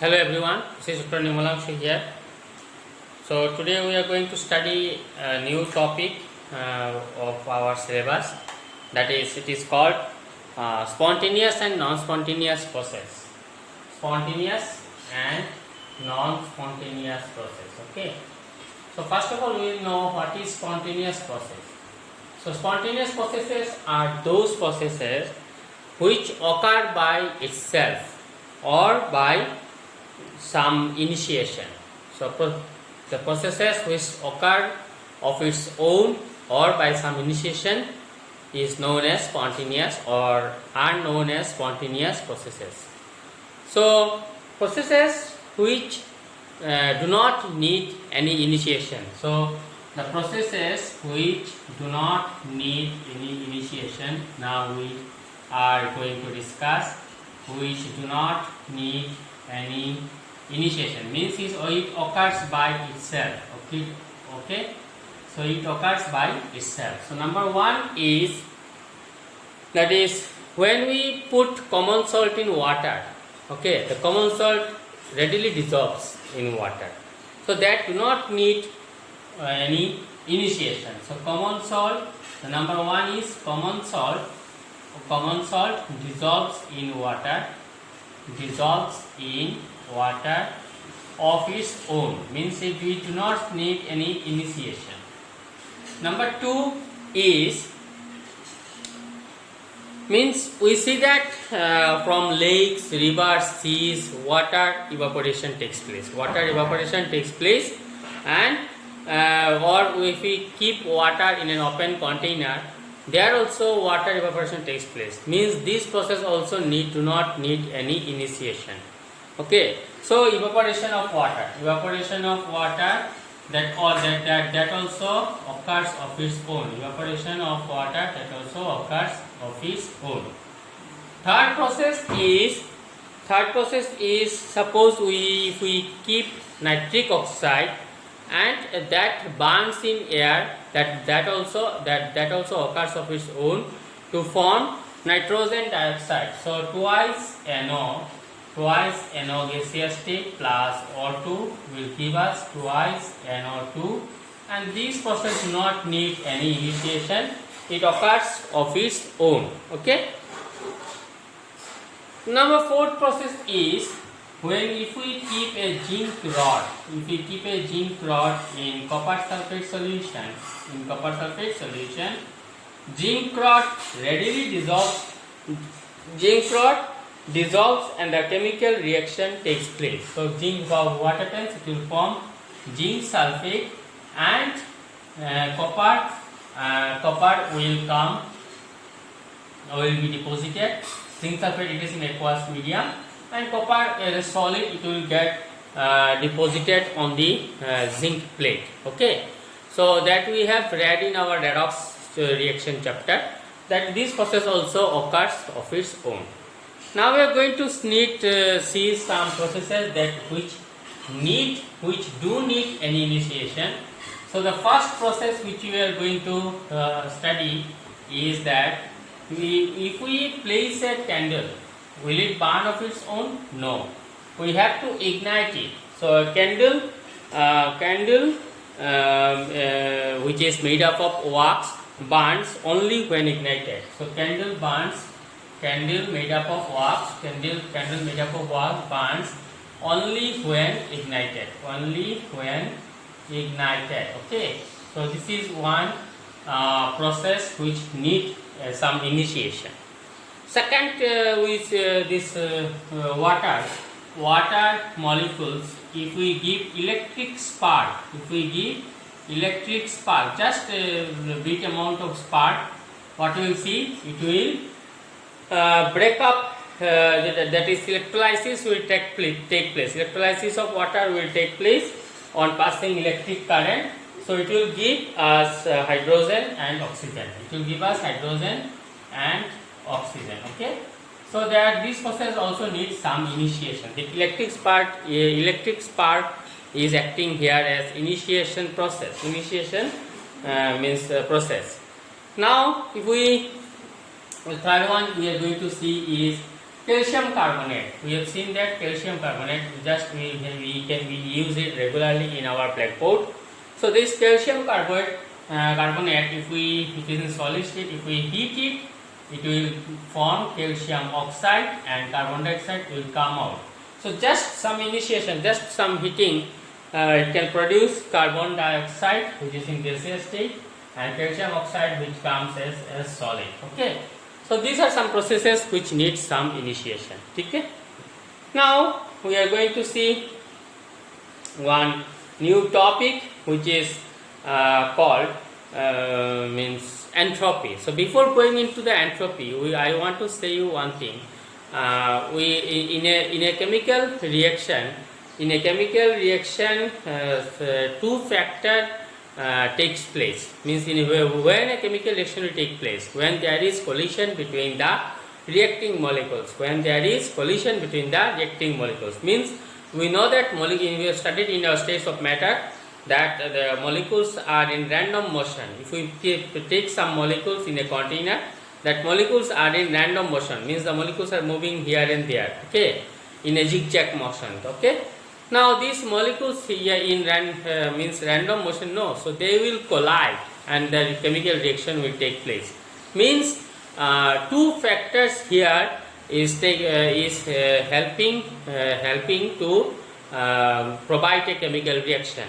Hello everyone, this is Dr. Nimalangshu here. So today we are going to study a new topic of our syllabus, that is, it is called spontaneous and non-spontaneous process. Spontaneous and non-spontaneous process. Okay. So first of all we will know what is spontaneous process. So spontaneous processes are those processes which occur by itself or by some initiation. So the processes which occur of its own or by some initiation is known as spontaneous or are known as spontaneous processes. So processes which do not need any initiation. So the processes which do not need any initiation, now we are going to discuss, which do not need any initiation, means it occurs by itself. Okay, so it occurs by itself. So number one is, that is, when we put common salt in water, okay, the common salt readily dissolves in water, so that do not need any initiation. So common salt, the number one is common salt dissolves in water of its own, means we do not need any initiation. Number two is, means we see that from lakes, rivers, seas, water evaporation takes place. And or if we keep water in an open container, there also water evaporation takes place, means this process also do not need any initiation. Okay, so evaporation of water that also occurs of its own. Third process is suppose if we keep nitric oxide and that burns in air, that also occurs of its own to form nitrogen dioxide. So twice NO gaseous state plus O2 will give us twice NO2, and this process do not need any initiation, it occurs of its own. Okay. Number fourth process is, if we keep a zinc rod in copper sulfate solution, zinc rod readily dissolves and the chemical reaction takes place. So zinc, what happens, it will form zinc sulfate and copper will be deposited. Zinc sulfate, it is in aqueous medium, and copper as a solid, it will get deposited on the zinc plate. Okay, so that we have read in our redox reaction chapter, that this process also occurs of its own. Now we are going to see some processes that which do need any initiation. So the first process which we are going to study is that if we place a candle, will it burn of its own? No. We have to ignite it. So a candle which is made up of wax burns only when ignited. So candle made up of wax burns only when ignited. Okay. So this is one process which need some initiation. Second, this water molecules, if we give electric spark, just a bit amount of spark, what we will see, it will break up, that is electrolysis will take place. Electrolysis of water will take place on passing electric current. So it will give us hydrogen and oxygen. Okay. So that this process also needs some initiation. The electric spark is acting here as initiation process. Means process. Now, if the third one we are going to see is calcium carbonate. We have seen that calcium carbonate, just we use it regularly in our blackboard. So this calcium carbonate, if it is in solid state, if we heat it, it will form calcium oxide and carbon dioxide will come out. So just some initiation, just some heating, it can produce carbon dioxide which is in gaseous state and calcium oxide which comes as solid. Okay. So these are some processes which need some initiation. Okay. Now we are going to see one new topic which is called means entropy. So before going into the entropy, I want to say you one thing. In a chemical reaction, two factor takes place. Means when a chemical reaction will take place, when there is collision between the reacting molecules. When there is collision between the reacting molecules, means we know that we have studied in our states of matter that the molecules are in random motion. If we take some molecules in a container, that molecules are in random motion, means the molecules are moving here and there, okay, in a zigzag motion. Okay. Now these molecules here in means random motion, no, so they will collide and the chemical reaction will take place. Means two factors here is helping to provide a chemical reaction.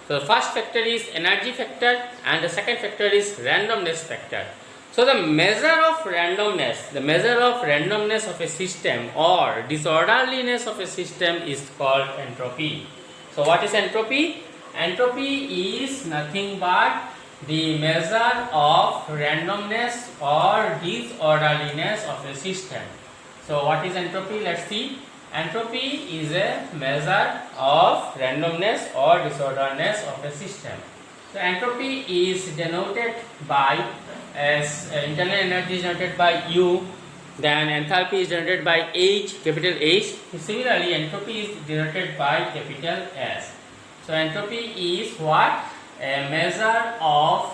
So the first factor is energy factor and the second factor is randomness factor. So the measure of randomness of a system or disorderliness of a system is called entropy. So what is entropy? Entropy is nothing but the measure of randomness or disorderliness of a system. So what is entropy? Let's see. Entropy is a measure of randomness or disorderliness of a system. So entropy is denoted by as internal energy is denoted by U, then enthalpy is denoted by H, capital H. Similarly, entropy is denoted by capital S. So entropy is what? A measure of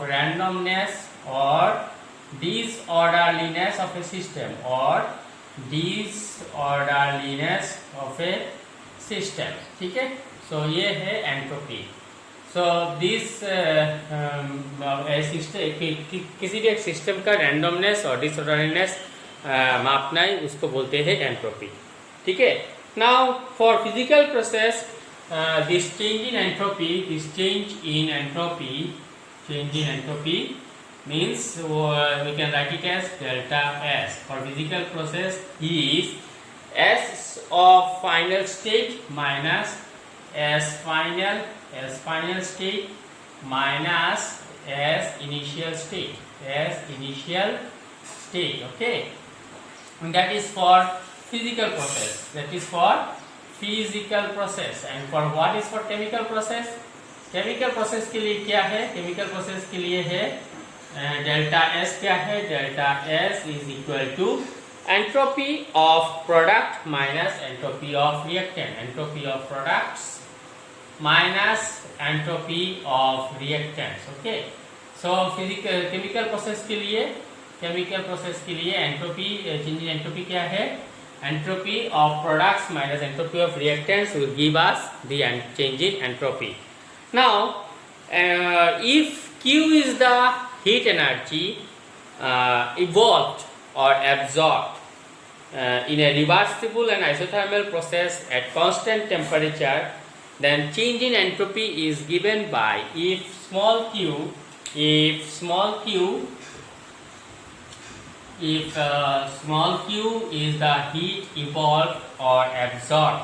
randomness or disorderliness of a system ठीक है. So ये है entropy. So this किसी भी एक system का randomness और disorderness मापना है, उसको बोलते हैं एंट्रोपी. ठीक है. Now for physical process this change in entropy means we can write it as delta S. For physical process is S of final state minus S final state minus S initial state. Okay, and that is for physical process. And for what is for chemical process? Chemical process के लिए क्या है? Chemical process के लिए है delta S. क्या है? Delta S is equal to entropy of product minus entropy of reactant. Entropy of products minus entropy of reactants. Okay. So chemical process के लिए entropy change in entropy क्या है? Entropy of products minus entropy of reactants will give us the change in entropy. Now, if Q is the heat energy evolved or absorbed in a reversible and isothermal process at constant temperature, then change in entropy is given by if small q is the heat evolved or absorbed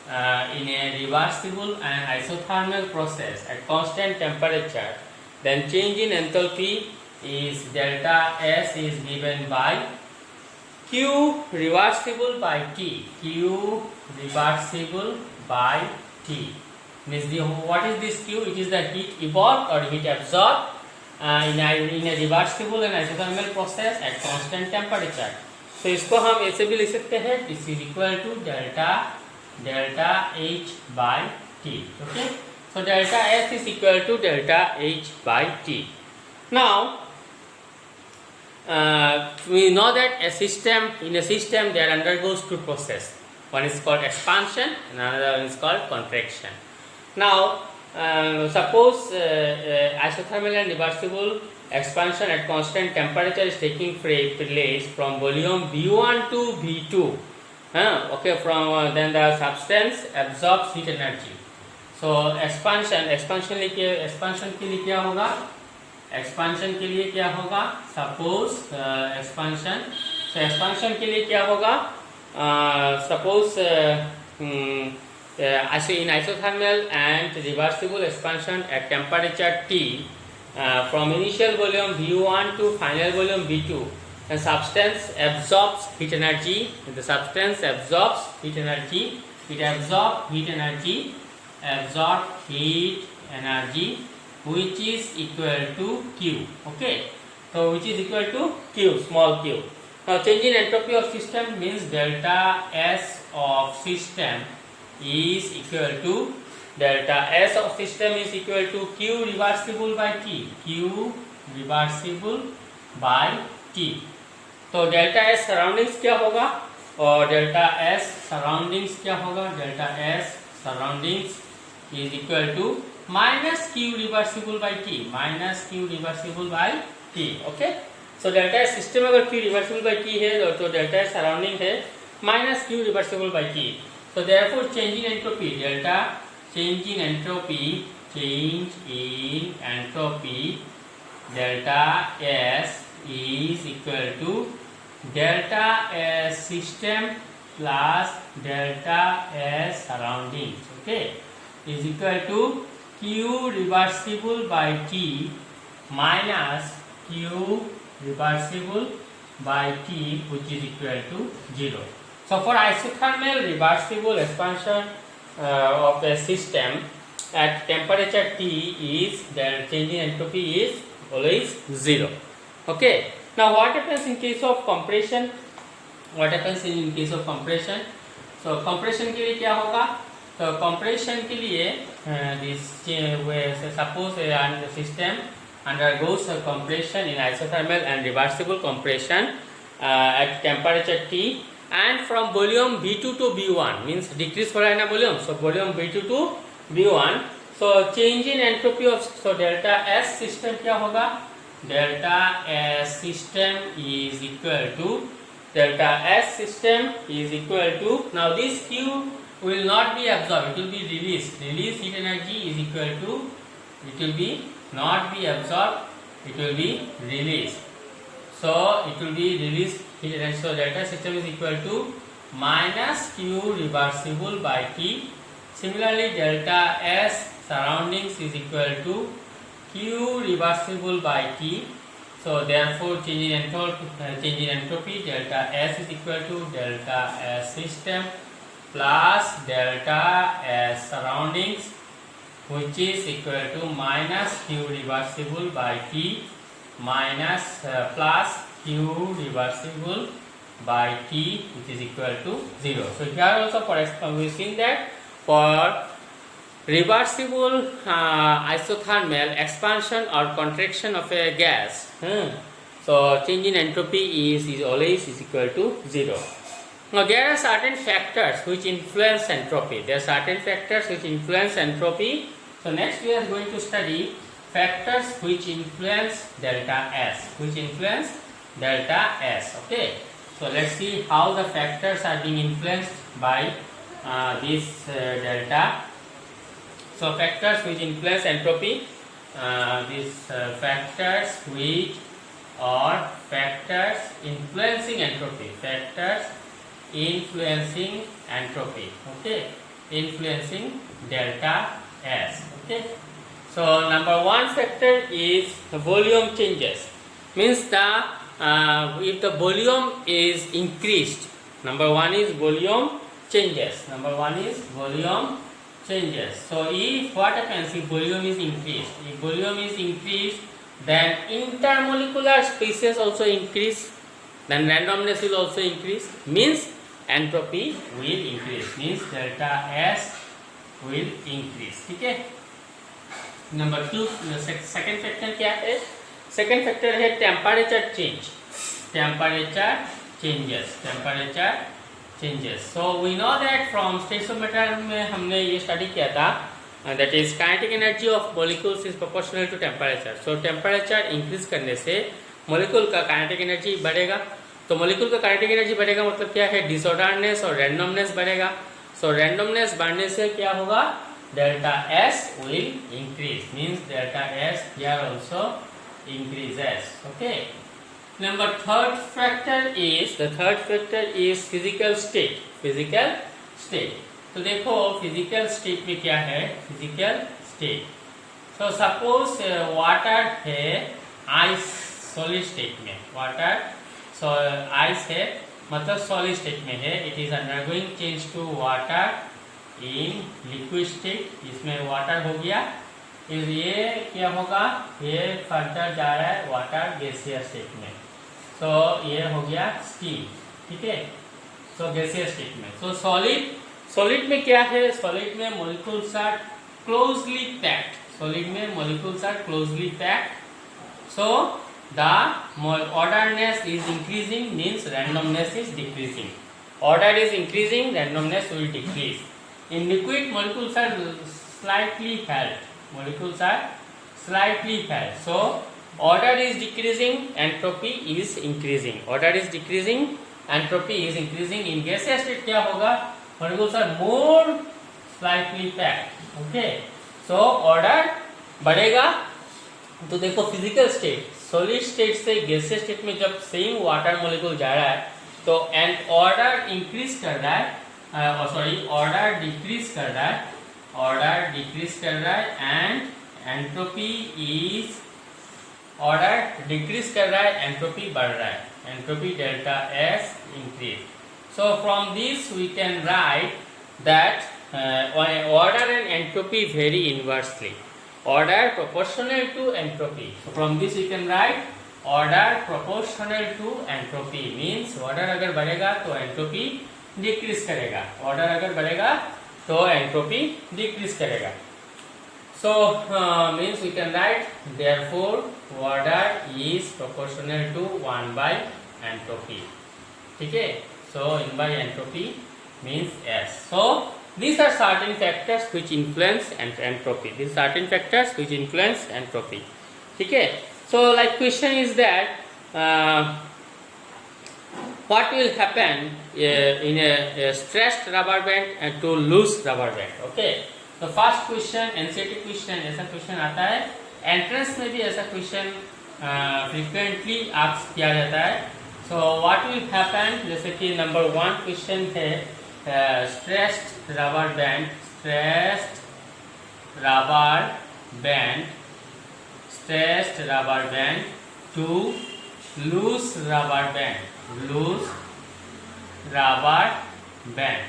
in a reversible and isothermal process at constant temperature, then change in enthalpy is delta S is given by Q reversible by T. Means what is this Q? It is the heat evolved or heat absorbed in a reversible and isothermal process at constant temperature. So इसको हम ऐसे भी लिख सकते हैं, this is equal to delta H by T. Okay, so delta S is equal to delta H by T. Now we know that in a system there undergoes two processes. One is called expansion and another one is called contraction. Now suppose isothermal and reversible expansion at constant temperature is taking place from volume V1 to V2. Okay, from then the substance absorbs heat energy. So expansion के लिए क्या होगा? Expansion के लिए क्या होगा? Suppose expansion के लिए क्या होगा? Suppose in isothermal and reversible expansion at temperature T from initial volume V1 to final volume V2, the substance absorbs heat energy. The substance absorbs heat energy. It absorbs heat energy which is equal to Q. Okay, so which is equal to Q, small q. Now change in entropy of system means delta S of system is equal to Q reversible by T. Q reversible by T. तो delta S surroundings क्या होगा और delta S surroundings क्या होगा? Delta S surroundings is equal to minus Q reversible by T. Minus Q reversible by T. Okay, so delta S system अगर Q reversible by T है तो delta S surrounding है minus Q reversible by T. So therefore change in entropy delta S is equal to delta S system plus delta S surroundings. Okay, is equal to Q reversible by T minus Q reversible by T, which is equal to 0. So for isothermal reversible expansion of a system at temperature T is the change in entropy is always 0. Okay. Now what happens in case of compression? So compression के लिए क्या होगा? तो compression के लिए suppose the system undergoes a compression in isothermal and reversible compression at temperature T. And from volume V2 to V1 means decrease हो रहा है ना volume, so volume V2 to V1, so change in entropy of, so delta S system क्या होगा? Delta S system is equal to now this Q will not be absorbed, it will be released. Release heat energy is equal to, it will be not be absorbed, it will be released. So it will be released heat energy. So delta system is equal to minus Q reversible by T. Similarly, delta S surroundings is equal to Q reversible by T. So therefore, change in entropy, delta S is equal to delta S system plus delta S surroundings, which is equal to minus Q reversible by T minus plus Q reversible by T, which is equal to 0. So here also for we have seen that for reversible isothermal expansion or contraction of a gas, so change in entropy is always equal to 0. Now there are certain factors which influence entropy. So next we are going to study factors which influence delta S. Okay. So let's see how the factors are being influenced by this delta. So factors which influence entropy, these factors which are factors influencing entropy. Okay, influencing delta S. Okay. So number one factor is the volume changes. Means the if the volume is increased, number one is volume changes. So if what happens if volume is increased, then intermolecular species also increase, then randomness will also increase, means entropy will increase, means delta S will increase. Okay. Number two, second factor क्या है? Second factor है temperature change. temperature changes. So we know that from स्टेटोमीटर में हमने ये study किया था, that is kinetic energy of molecules is proportional to temperature. So temperature increase करने से मोलिक्यूल का काइनेटिक एनर्जी बढ़ेगा. तो मोलिक्यूल का काइनेटिक एनर्जी बढ़ेगा मतलब क्या है, डिसऑर्डरनेस और रैंडमनेस बढ़ेगा. सो रैंडमनेस बढ़ने से क्या होगा, delta S will increase, means delta S here also increases. Okay. Number third factor is physical state. तो देखो फिजिकल स्टेट में क्या है, physical state. So suppose water है आइस सॉलिड स्टेट में, वाटर आइस है मतलब सॉलिड स्टेट में है. It is undergoing change to water in liquid state. इसमें वाटर हो गया, ये क्या होगा, ये फर्दर जा रहा है वाटर गैसियस स्टेट में. सो ये हो गया स्टीम. ठीक है, सो गैसियस स्टेट में. सो सॉलिड में क्या है, सॉलिड में molecules are closely packed. So the orderness is increasing, means randomness is decreasing. Order is increasing, randomness will decrease. In liquid molecules are slightly held. So order is decreasing, entropy is increasing. In gaseous state क्या होगा, molecules are more slightly packed. Okay, so order बढ़ेगा. तो देखो physical state, solid state से gaseous state में जब same water molecule जा रहा है तो एंड ऑर्डर इंक्रीज कर रहा है, ऑर्डर डिक्रीज कर रहा है and entropy is, order decrease कर रहा है, एंट्रोपी बढ़ रहा है, entropy delta S increase. So from this we can write that order and entropy vary inversely. Order proportional to entropy. From this we can write order proportional to entropy, means order अगर बढ़ेगा तो entropy decrease करेगा, order अगर बढ़ेगा तो entropy decrease करेगा. So means we can write therefore order is proportional to 1 by entropy. ठीक है, so 1 by entropy means S. So these are certain factors which influence entropy. ठीक है. So like question is that what will happen in a stressed rubber band and to loose rubber band. Okay, so first question NCERT question, ऐसा question आता है, entrance में भी ऐसा question frequently ask किया जाता है. सो व्हाट विल हैपन, जैसे कि नंबर 1 क्वेश्चन है stressed rubber band to loose rubber band.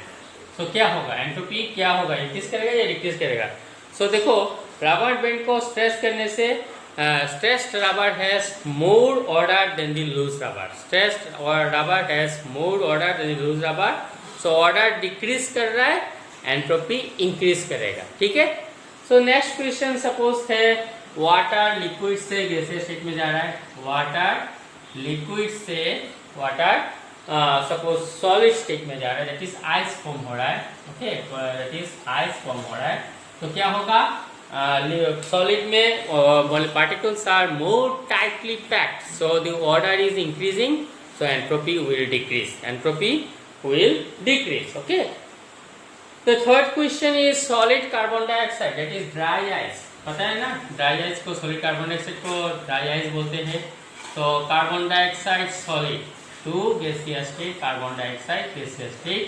सो क्या होगा, एंट्रोपी क्या होगा, इंक्रीज करेगा या डिक्रीज करेगा. सो देखो रबर बैंड को स्ट्रेस करने से stressed rubber has more order than the loose rubber. So order decrease कर रहा है, एंट्रोपी इंक्रीज करेगा. ठीक है. सो नेक्स्ट क्वेश्चन सपोज है वाटर लिक्विड से गैसियस स्टेट में जा रहा है, सपोज सॉलिड स्टेट में जा रहा है, दैट इज आइस फॉर्म हो रहा है. ओके, तो क्या होगा, सॉलिड में particles are more tightly packed, so the order is increasing, so entropy will decrease. Okay, the third question is solid carbon dioxide, that is dry ice. पता है ना, ड्राई आइस को, सॉलिड कार्बन डाइऑक्साइड को dry ice बोलते हैं. तो carbon dioxide solid to gaseous state, carbon dioxide gaseous state.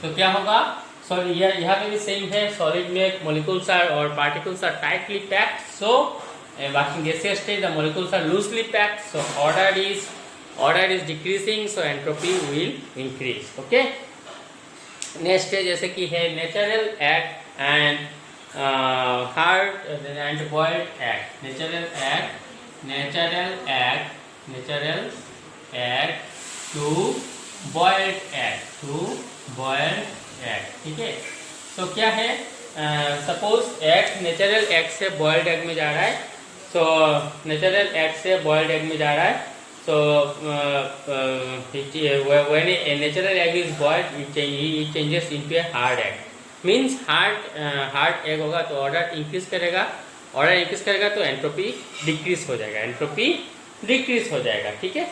तो क्या होगा, सॉरी यहाँ पे भी सेम है, सॉलिड में मॉलिक्यूल्स आर और particles are tightly packed, so बाकी gaseous state the molecules are loosely packed, so order is decreasing, so entropy will increase. Okay, next है जैसे कि है natural egg and hard and boiled egg. natural egg to boiled egg. ठीक है. तो क्या है, सपोज नेचुरल एग से बॉइल्ड एग में जा रहा है, सो नेचुरल एग से बॉइल्ड एग में जा रहा है. So when a natural egg is boiled, it changes into a hard egg. Means hard egg होगा तो ऑर्डर इंक्रीज करेगा, ऑर्डर इंक्रीज करेगा तो एंट्रोपी डिक्रीज हो जाएगा, एंट्रोपी डिक्रीज हो जाएगा, ठीक है।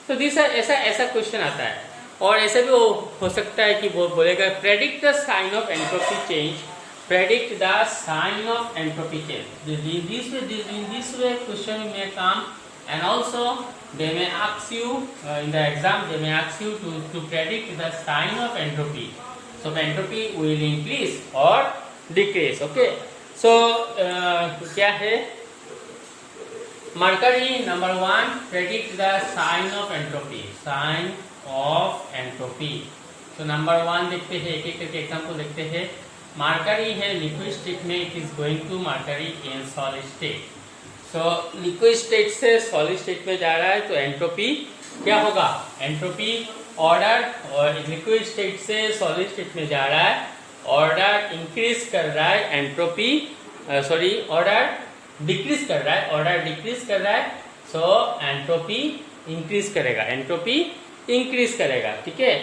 तो दिस ऐसा क्वेश्चन आता है। और ऐसा भी हो सकता है कि वो बोलेगा predict the sign of entropy change, predict the sign of entropy change. In this way question may come, and also they may ask you in the exam, they may ask you to predict the sign of entropy. So entropy will increase or decrease. Okay. So क्या है? Mercury number 1, predict the sign of entropy. Sign of entropy. So number 1 देखते हैं, एक एक करके example देखते हैं। Mercury है लिक्विड स्टेट में, it is going to mercury in solid state. So liquid state से सॉलिड स्टेट में जा रहा है तो एंट्रोपी क्या होगा? एंट्रोपी ऑर्डर, और लिक्विड स्टेट से सॉलिड स्टेट में जा रहा है, ऑर्डर इंक्रीज कर रहा है, एंट्रोपी ऑर्डर डिक्रीज कर रहा है, ऑर्डर डिक्रीज कर रहा है, सो एंट्रोपी इंक्रीज करेगा, एंट्रोपी इंक्रीज करेगा, ठीक है।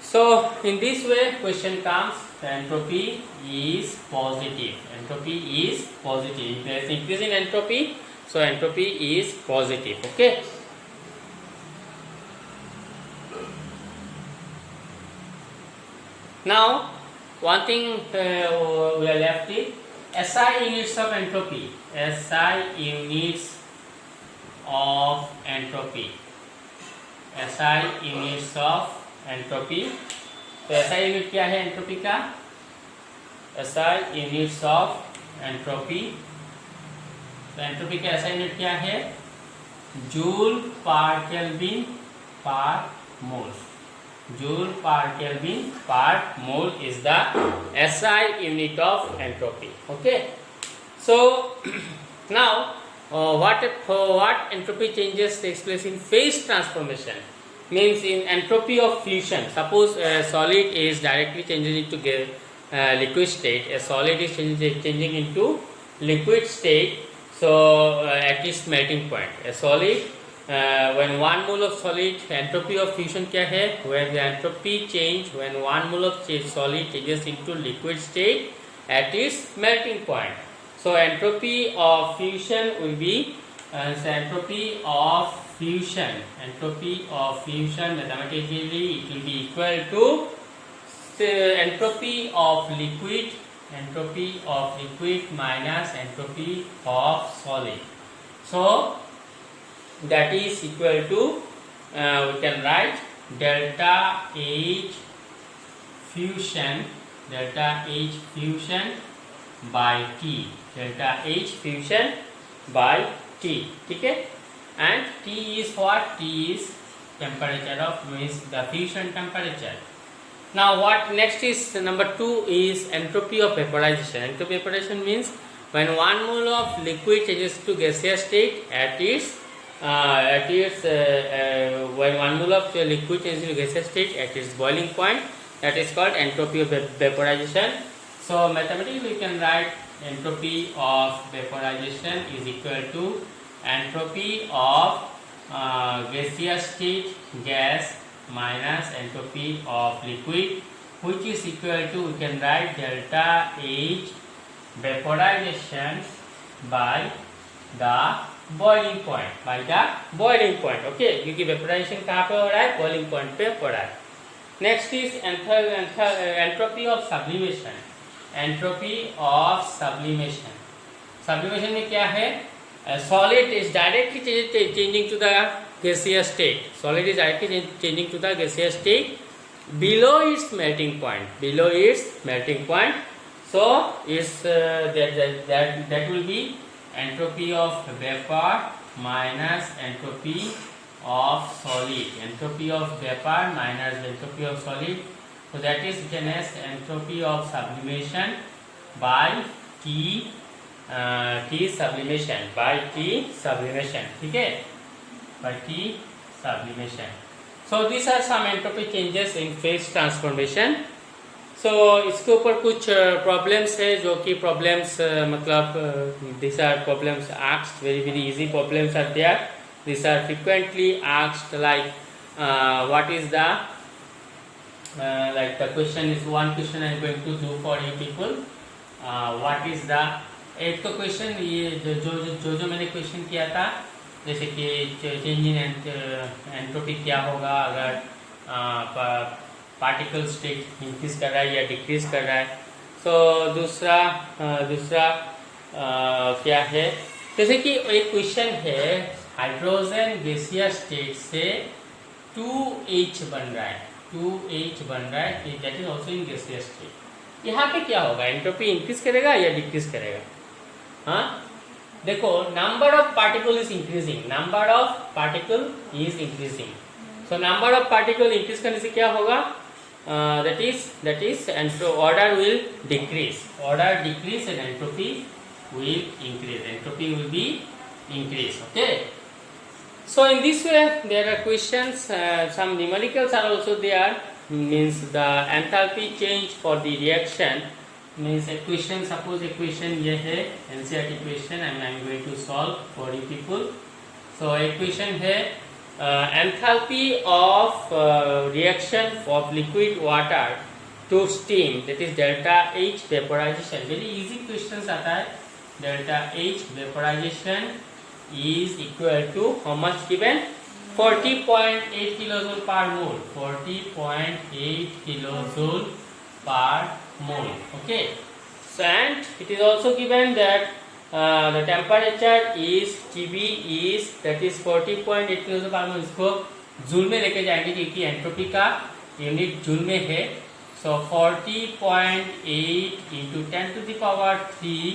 So in this way question comes, entropy is positive. Entropy is positive. If there is increase in entropy, so entropy is positive. Okay. Now one thing we are left with SI units of entropy. SI units of entropy. SI units of entropy. तो SI unit क्या है entropy का? SI units of entropy. तो entropy का SI unit क्या है? Joule पर kelvin पर मोल। जूल पर केल्विन पर mole is the SI unit of entropy. Okay. So now what entropy changes takes place in phase transformation? Means in entropy of fusion. Suppose a solid is directly changing into liquid state, a solid is changing into liquid state, so at its melting point, a solid when 1 mole of solid, entropy of fusion क्या है? When the entropy change, when 1 mole of solid changes into liquid state at its melting point, so entropy of fusion will be entropy of fusion mathematically it will be equal to entropy of liquid minus entropy of solid. So that is equal to we can write delta H fusion by T, delta H fusion by T, ठीक है। And T is what? T is temperature of, means the fusion temperature. Now what next is number 2 is entropy of vaporization. Entropy of vaporization means when 1 mole of liquid changes to gaseous state at its when 1 mole of liquid changes to gaseous state at its boiling point, that is called entropy of vaporization. So mathematically we can write entropy of vaporization is equal to entropy of gaseous state gas minus entropy of liquid, which is equal to, we can write delta H vaporization by the boiling point, okay, क्योंकि vaporization कहाँ पे हो रहा है? boiling point पे हो रहा है। next is entropy of sublimation. entropy of sublimation में क्या है? Solid is directly changing to the gaseous state. Solid is directly changing to the gaseous state below its melting point. So is that will be entropy of vapor minus entropy of solid. Entropy of vapor minus entropy of solid. So that is written as entropy of sublimation by T sublimation, ठीक है, by T sublimation. So these are some entropy changes in phase transformation. So इसके ऊपर कुछ problems है जो कि problems मतलब these are problems asked, very easy problems are there. These are frequently asked, like what is the like the question is, one question I am going to do for you people. What is the, एक तो question ये जो मैंने question किया था, जैसे कि change in entropy क्या होगा अगर पार्टिकल स्टेट इंक्रीज कर रहा है या डिक्रीज कर रहा है. सो दूसरा क्या है, जैसे कि एक क्वेश्चन है, हाइड्रोजन गैसीय स्टेट से 2H बन रहा है, 2H बन रहा है, दैट इज ऑल्सो इन गैसीय स्टेट. यहाँ पे क्या होगा, एंट्रोपी इंक्रीज करेगा या डिक्रीज करेगा? हाँ, देखो, number of particle is increasing, number of particle is increasing. So number of particle increase करने से क्या होगा, that is order will decrease, order decrease and entropy will increase, entropy will be increased. Okay, so in this way there are questions, some numericals are also there, means the enthalpy change for the reaction, means a question, suppose a question ये है NCERT question and I am going to solve for you people. So a question है enthalpy of reaction of liquid water to steam, that is delta H vaporization. Very easy questions आता है. Delta H vaporization is equal to how much given? 40.8 kilojoule per mole, 40.8 kilojoule per mole. Okay, so and it is also given that the temperature is TB is, that is 40.8 kilo पर मोल. इसको joule में लेके जाएंगे क्योंकि entropy का unit joule में है. सो 40.8 into 10 to the power 3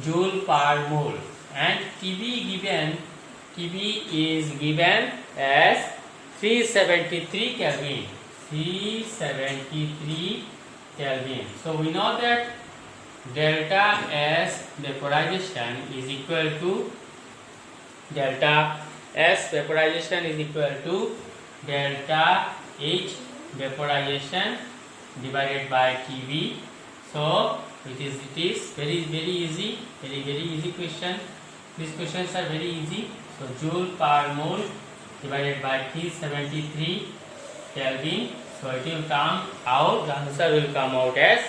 joule per mole, and TB is given as 373 Kelvin, 373 Kelvin. So we know that delta S vaporization is equal to delta H vaporization divided by TB. So it is very easy, very easy question. These questions are very easy. So joule per mole divided by 373 Kelvin. So it will come out, the answer will come out as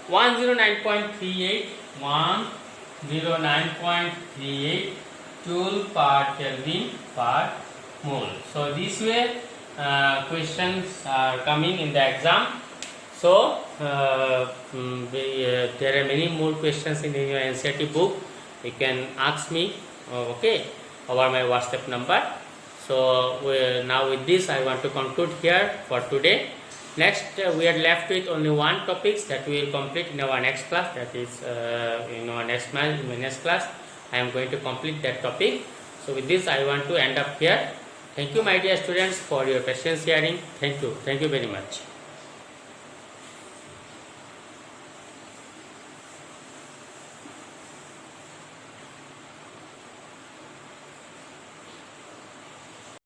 109.38 joule per Kelvin per mole. So this way questions are coming in the exam. So there are many more questions in your NCERT book. You can ask me, okay, over my WhatsApp number. So now with this I want to conclude here for today. Next we are left with only one topics that we will complete in our next class, that is in our next class I am going to complete that topic. So with this I want to end up here. Thank you my dear students for your patience hearing. Thank you very much.